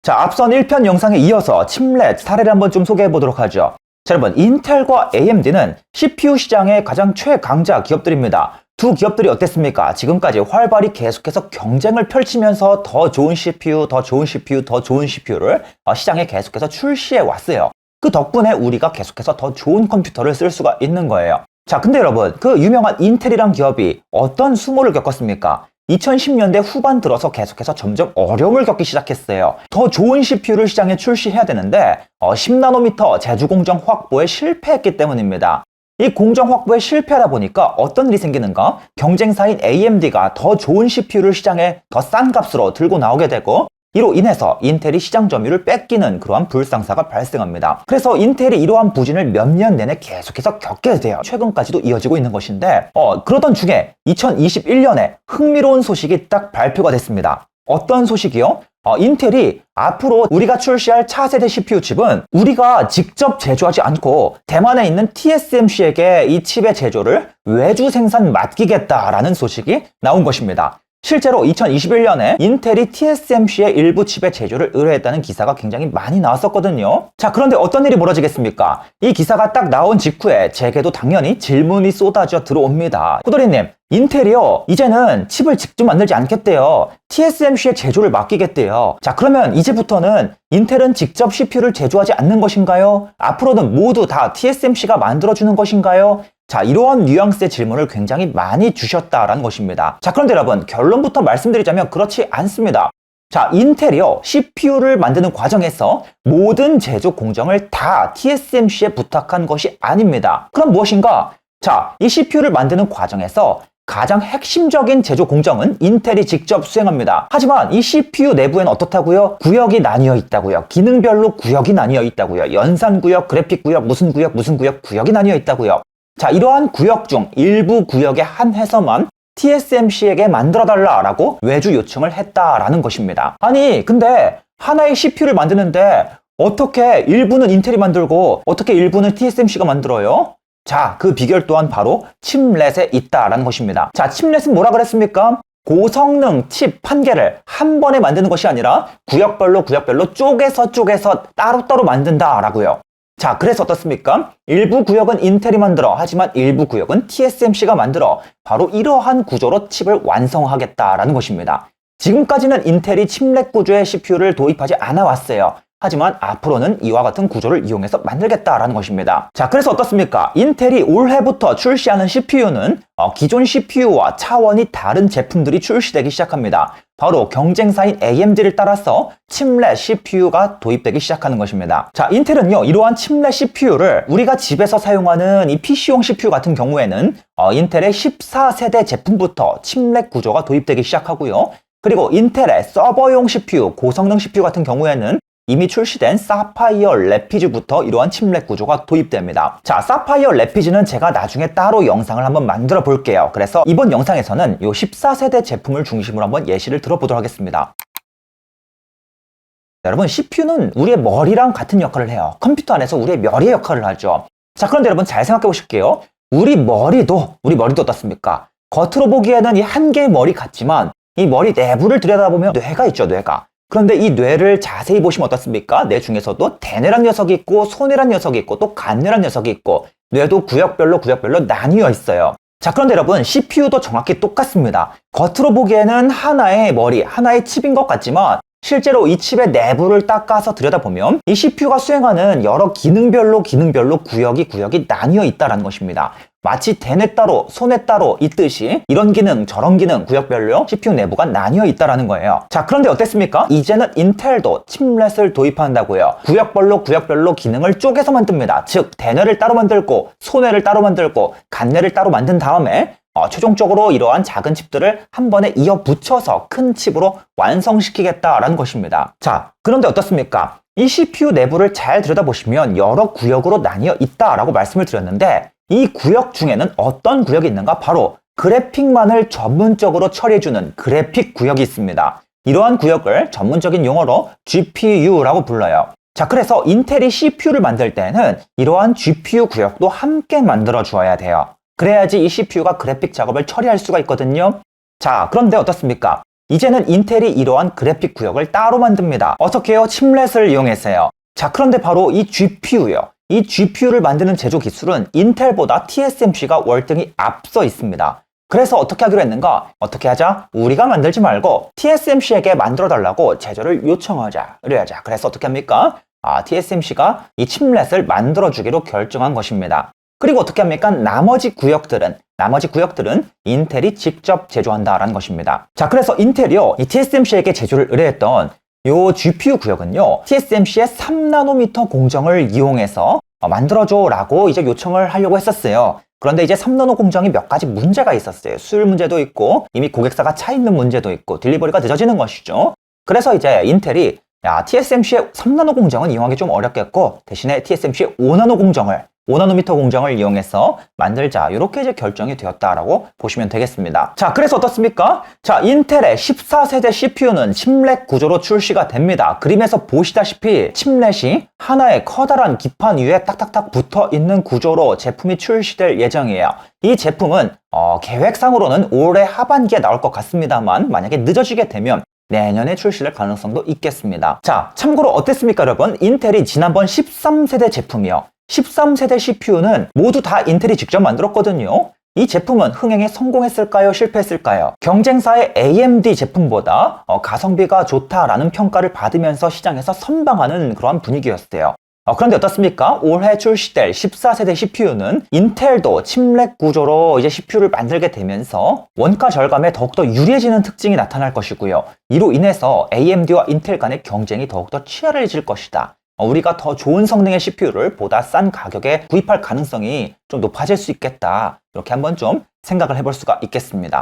자, 앞선 1편 영상에 이어서 칩렛 사례를 한번 좀 소개해 보도록 하죠. 자, 여러분, 인텔과 AMD는 CPU 시장의 가장 최강자 기업들입니다. 두 기업들이 어땠습니까? 지금까지 활발히 계속해서 경쟁을 펼치면서 더 좋은 CPU, 더 좋은 CPU, 더 좋은 CPU를 시장에 계속해서 출시해 왔어요. 그 덕분에 우리가 계속해서 더 좋은 컴퓨터를 쓸 수가 있는 거예요. 자, 근데 여러분, 그 유명한 인텔이란 기업이 어떤 수모를 겪었습니까? 2010년대 후반 들어서 계속해서 점점 어려움을 겪기 시작했어요. 더 좋은 CPU를 시장에 출시해야 되는데 10나노미터 제조 공정 확보에 실패했기 때문입니다. 이 공정 확보에 실패하다 보니까 어떤 일이 생기는가? 경쟁사인 AMD가 더 좋은 CPU를 시장에 더 싼 값으로 들고 나오게 되고, 이로 인해서 인텔이 시장 점유율을 뺏기는 그러한 불상사가 발생합니다. 그래서 인텔이 이러한 부진을 몇 년 내내 계속해서 겪게 돼요. 최근까지도 이어지고 있는 것인데 그러던 중에 2021년에 흥미로운 소식이 딱 발표가 됐습니다. 어떤 소식이요? 인텔이 앞으로 우리가 출시할 차세대 CPU 칩은 우리가 직접 제조하지 않고 대만에 있는 TSMC에게 이 칩의 제조를 외주 생산 맡기겠다라는 소식이 나온 것입니다. 실제로 2021년에 인텔이 TSMC의 일부 칩의 제조를 의뢰했다는 기사가 굉장히 많이 나왔었거든요. 자, 그런데 어떤 일이 벌어지겠습니까? 이 기사가 딱 나온 직후에 제게도 당연히 질문이 쏟아져 들어옵니다. 구도리님, 인텔이요, 이제는 칩을 직접 만들지 않겠대요. TSMC의 제조를 맡기겠대요. 자, 그러면 이제부터는 인텔은 직접 CPU를 제조하지 않는 것인가요? 앞으로는 모두 다 TSMC가 만들어주는 것인가요? 자, 이러한 뉘앙스의 질문을 굉장히 많이 주셨다라는 것입니다. 자, 그런데 여러분, 결론부터 말씀드리자면 그렇지 않습니다. 자, 인텔이요, CPU를 만드는 과정에서 모든 제조 공정을 다 TSMC에 부탁한 것이 아닙니다. 그럼 무엇인가? 자, 이 CPU를 만드는 과정에서 가장 핵심적인 제조 공정은 인텔이 직접 수행합니다. 하지만 이 CPU 내부에는 어떻다고요? 구역이 나뉘어 있다고요. 기능별로 구역이 나뉘어 있다고요. 연산 구역, 그래픽 구역, 무슨 구역, 무슨 구역, 구역이 나뉘어 있다고요. 자, 이러한 구역 중 일부 구역에 한해서만 TSMC에게 만들어달라라고 외주 요청을 했다라는 것입니다. 아니, 근데 하나의 CPU를 만드는데 어떻게 일부는 인텔이 만들고 어떻게 일부는 TSMC가 만들어요? 자, 그 비결 또한 바로 칩렛에 있다라는 것입니다. 자, 칩렛은 뭐라 그랬습니까? 고성능 칩 한 개를 한 번에 만드는 것이 아니라 구역별로 쪼개서 따로따로 만든다라고요. 자, 그래서 어떻습니까? 일부 구역은 인텔이 만들어, 하지만 일부 구역은 TSMC가 만들어, 바로 이러한 구조로 칩을 완성하겠다라는 것입니다. 지금까지는 인텔이 칩렛 구조의 CPU를 도입하지 않아 왔어요. 하지만 앞으로는 이와 같은 구조를 이용해서 만들겠다라는 것입니다. 자, 그래서 어떻습니까? 인텔이 올해부터 출시하는 CPU는 기존 CPU와 차원이 다른 제품들이 출시되기 시작합니다. 바로 경쟁사인 AMD를 따라서 칩렛 CPU가 도입되기 시작하는 것입니다. 자, 인텔은요, 이러한 칩렛 CPU를 우리가 집에서 사용하는 이 PC용 CPU 같은 경우에는 인텔의 14세대 제품부터 칩렛 구조가 도입되기 시작하고요. 그리고 인텔의 서버용 CPU, 고성능 CPU 같은 경우에는 이미 출시된 사파이어 래피즈부터 이러한 칩렛 구조가 도입됩니다. 자, 사파이어 래피즈는 제가 나중에 따로 영상을 한번 만들어 볼게요. 그래서 이번 영상에서는 이 14세대 제품을 중심으로 한번 예시를 들어보도록 하겠습니다. 자, 여러분, CPU는 우리의 머리랑 같은 역할을 해요. 컴퓨터 안에서 우리의 머리의 역할을 하죠. 자, 그런데 여러분 잘 생각해 보실게요. 우리 머리도 어떻습니까? 겉으로 보기에는 이 한 개의 머리 같지만 이 머리 내부를 들여다보면 뇌가 있죠, 뇌가. 그런데 이 뇌를 자세히 보시면 어떻습니까? 뇌 중에서도 대뇌란 녀석이 있고 소뇌란 녀석이 있고 또 간뇌란 녀석이 있고 뇌도 구역별로 나뉘어 있어요. 자, 그런데 여러분, CPU도 정확히 똑같습니다. 겉으로 보기에는 하나의 머리, 하나의 칩인 것 같지만 실제로 이 칩의 내부를 닦아서 들여다보면 이 CPU가 수행하는 여러 기능별로 구역이 나뉘어 있다는 것입니다. 마치 대뇌 따로, 소뇌 따로 있듯이 이런 기능, 저런 기능, 구역별로 CPU 내부가 나뉘어 있다는 거예요. 자, 그런데 어땠습니까? 이제는 인텔도 칩렛을 도입한다고요. 구역별로 기능을 쪼개서 만듭니다. 즉, 대뇌를 따로 만들고, 소뇌를 따로 만들고, 간뇌를 따로 만든 다음에 최종적으로 이러한 작은 칩들을 한 번에 이어 붙여서 큰 칩으로 완성시키겠다라는 것입니다. 자, 그런데 어떻습니까? 이 CPU 내부를 잘 들여다보시면 여러 구역으로 나뉘어 있다라고 말씀을 드렸는데 이 구역 중에는 어떤 구역이 있는가? 바로 그래픽만을 전문적으로 처리해주는 그래픽 구역이 있습니다. 이러한 구역을 전문적인 용어로 GPU라고 불러요. 자, 그래서 인텔이 CPU를 만들 때는 이러한 GPU 구역도 함께 만들어 주어야 돼요. 그래야지 이 CPU가 그래픽 작업을 처리할 수가 있거든요. 자, 그런데 어떻습니까? 이제는 인텔이 이러한 그래픽 구역을 따로 만듭니다. 어떻게 해요? 칩렛을 이용해서요. 자, 그런데 바로 이 GPU요. 이 GPU를 만드는 제조 기술은 인텔보다 TSMC가 월등히 앞서 있습니다. 그래서 어떻게 하기로 했는가? 어떻게 하자? 우리가 만들지 말고 TSMC에게 만들어달라고 제조를 요청하자. 그래야자. 그래서 어떻게 합니까? TSMC가 이 칩렛을 만들어주기로 결정한 것입니다. 그리고 어떻게 합니까? 나머지 구역들은 인텔이 직접 제조한다라는 것입니다. 자, 그래서 인텔이요, 이 TSMC에게 제조를 의뢰했던 요 GPU 구역은요, TSMC의 3나노미터 공정을 이용해서 만들어줘라고 이제 요청을 하려고 했었어요. 그런데 이제 3나노 공정이 몇 가지 문제가 있었어요. 수율 문제도 있고, 이미 고객사가 차 있는 문제도 있고, 딜리버리가 늦어지는 것이죠. 그래서 이제 인텔이 TSMC의 3나노 공정은 이용하기 좀 어렵겠고, 대신에 TSMC의 5나노미터 공정을 이용해서 만들자. 이렇게 이제 결정이 되었다라고 보시면 되겠습니다. 자, 그래서 어떻습니까? 자, 인텔의 14세대 CPU는 칩렛 구조로 출시가 됩니다. 그림에서 보시다시피 칩렛이 하나의 커다란 기판 위에 딱딱딱 붙어 있는 구조로 제품이 출시될 예정이에요. 이 제품은 계획상으로는 올해 하반기에 나올 것 같습니다만, 만약에 늦어지게 되면 내년에 출시될 가능성도 있겠습니다. 자, 참고로 어땠습니까, 여러분? 인텔이 지난번 13세대 제품이요. 13세대 CPU는 모두 다 인텔이 직접 만들었거든요. 이 제품은 흥행에 성공했을까요? 실패했을까요? 경쟁사의 AMD 제품보다 가성비가 좋다라는 평가를 받으면서 시장에서 선방하는 그런 분위기였어요. 그런데 어떻습니까? 올해 출시될 14세대 CPU는 인텔도 칩렛 구조로 이제 CPU를 만들게 되면서 원가 절감에 더욱더 유리해지는 특징이 나타날 것이고요. 이로 인해서 AMD와 인텔 간의 경쟁이 더욱더 치열해질 것이다. 우리가 더 좋은 성능의 CPU를 보다 싼 가격에 구입할 가능성이 좀 높아질 수 있겠다. 이렇게 한번 좀 생각을 해볼 수가 있겠습니다.